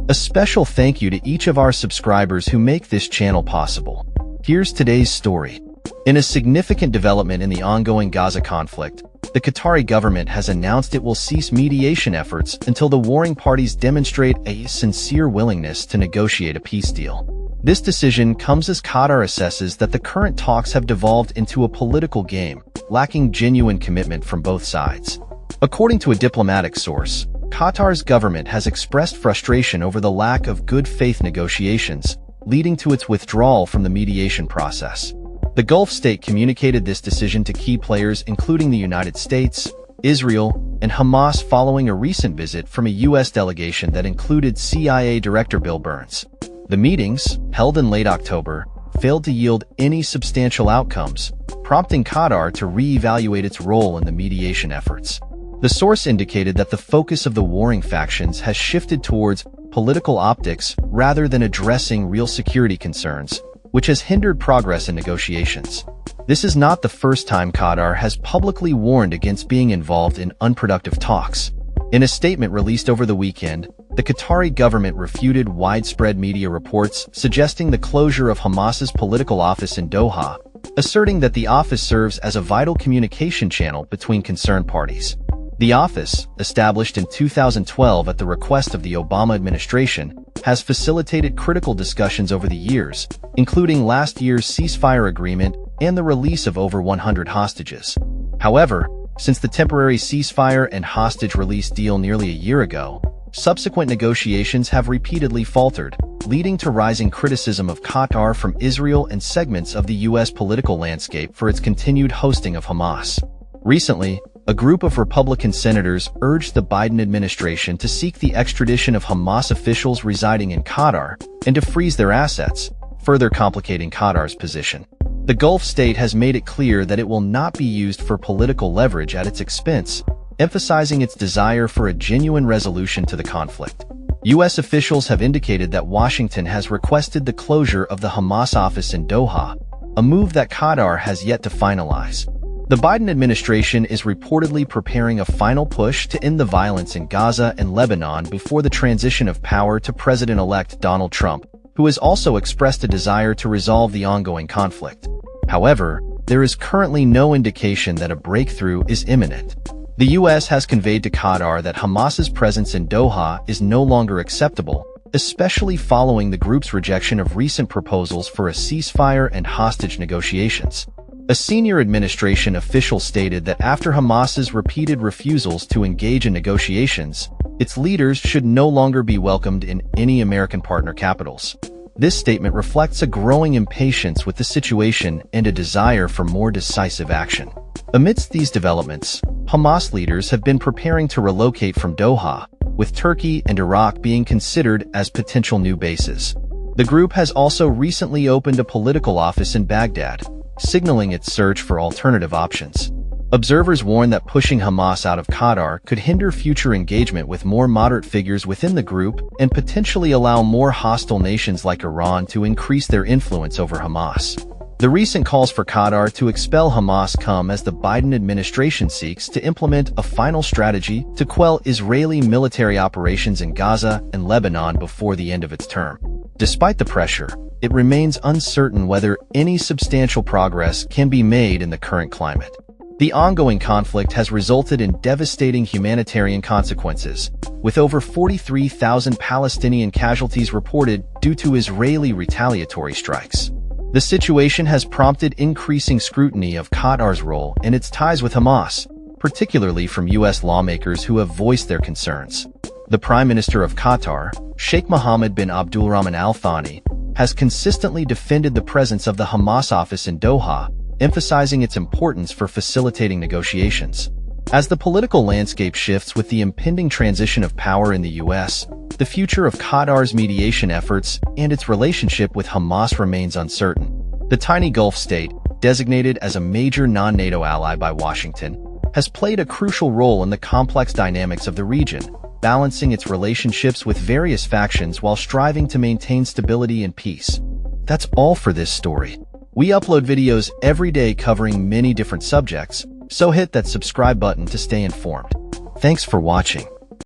A special thank you to each of our subscribers who make this channel possible. Here's today's story. In a significant development in the ongoing Gaza conflict, the Qatari government has announced it will cease mediation efforts until the warring parties demonstrate a sincere willingness to negotiate a peace deal. This decision comes as Qatar assesses that the current talks have devolved into a political game, lacking genuine commitment from both sides. According to a diplomatic source, Qatar's government has expressed frustration over the lack of good faith negotiations, leading to its withdrawal from the mediation process. The Gulf state communicated this decision to key players including the United States, Israel, and Hamas following a recent visit from a U.S. delegation that included CIA Director Bill Burns. The meetings, held in late October, failed to yield any substantial outcomes, prompting Qatar to re-evaluate its role in the mediation efforts. The source indicated that the focus of the warring factions has shifted towards political optics rather than addressing real security concerns, which has hindered progress in negotiations. This is not the first time Qatar has publicly warned against being involved in unproductive talks. In a statement released over the weekend, the Qatari government refuted widespread media reports suggesting the closure of Hamas's political office in Doha, asserting that the office serves as a vital communication channel between concerned parties. The office, established in 2012 at the request of the Obama administration, has facilitated critical discussions over the years, including last year's ceasefire agreement and the release of over 100 hostages. However, since the temporary ceasefire and hostage release deal nearly a year ago, subsequent negotiations have repeatedly faltered, leading to rising criticism of Qatar from Israel and segments of the U.S. political landscape for its continued hosting of Hamas. Recently, a group of Republican senators urged the Biden administration to seek the extradition of Hamas officials residing in Qatar and to freeze their assets, further complicating Qatar's position. The Gulf state has made it clear that it will not be used for political leverage at its expense, emphasizing its desire for a genuine resolution to the conflict. U.S. officials have indicated that Washington has requested the closure of the Hamas office in Doha, a move that Qatar has yet to finalize. The Biden administration is reportedly preparing a final push to end the violence in Gaza and Lebanon before the transition of power to President-elect Donald Trump, who has also expressed a desire to resolve the ongoing conflict. However, there is currently no indication that a breakthrough is imminent. The U.S. has conveyed to Qatar that Hamas's presence in Doha is no longer acceptable, especially following the group's rejection of recent proposals for a ceasefire and hostage negotiations. A senior administration official stated that after Hamas's repeated refusals to engage in negotiations, its leaders should no longer be welcomed in any American partner capitals. This statement reflects a growing impatience with the situation and a desire for more decisive action. Amidst these developments, Hamas leaders have been preparing to relocate from Doha, with Turkey and Iraq being considered as potential new bases. The group has also recently opened a political office in Baghdad, signaling its search for alternative options. Observers warn that pushing Hamas out of Qatar could hinder future engagement with more moderate figures within the group and potentially allow more hostile nations like Iran to increase their influence over Hamas. The recent calls for Qatar to expel Hamas come as the Biden administration seeks to implement a final strategy to quell Israeli military operations in Gaza and Lebanon before the end of its term. Despite the pressure, it remains uncertain whether any substantial progress can be made in the current climate. The ongoing conflict has resulted in devastating humanitarian consequences, with over 43,000 Palestinian casualties reported due to Israeli retaliatory strikes. The situation has prompted increasing scrutiny of Qatar's role and its ties with Hamas, particularly from U.S. lawmakers who have voiced their concerns. The Prime Minister of Qatar, Sheikh Mohammed bin Abdulrahman Al Thani, has consistently defended the presence of the Hamas office in Doha, emphasizing its importance for facilitating negotiations. As the political landscape shifts with the impending transition of power in the U.S., the future of Qatar's mediation efforts and its relationship with Hamas remains uncertain. The tiny Gulf state, designated as a major non-NATO ally by Washington, has played a crucial role in the complex dynamics of the region, balancing its relationships with various factions while striving to maintain stability and peace. That's all for this story. We upload videos every day covering many different subjects, so hit that subscribe button to stay informed. Thanks for watching.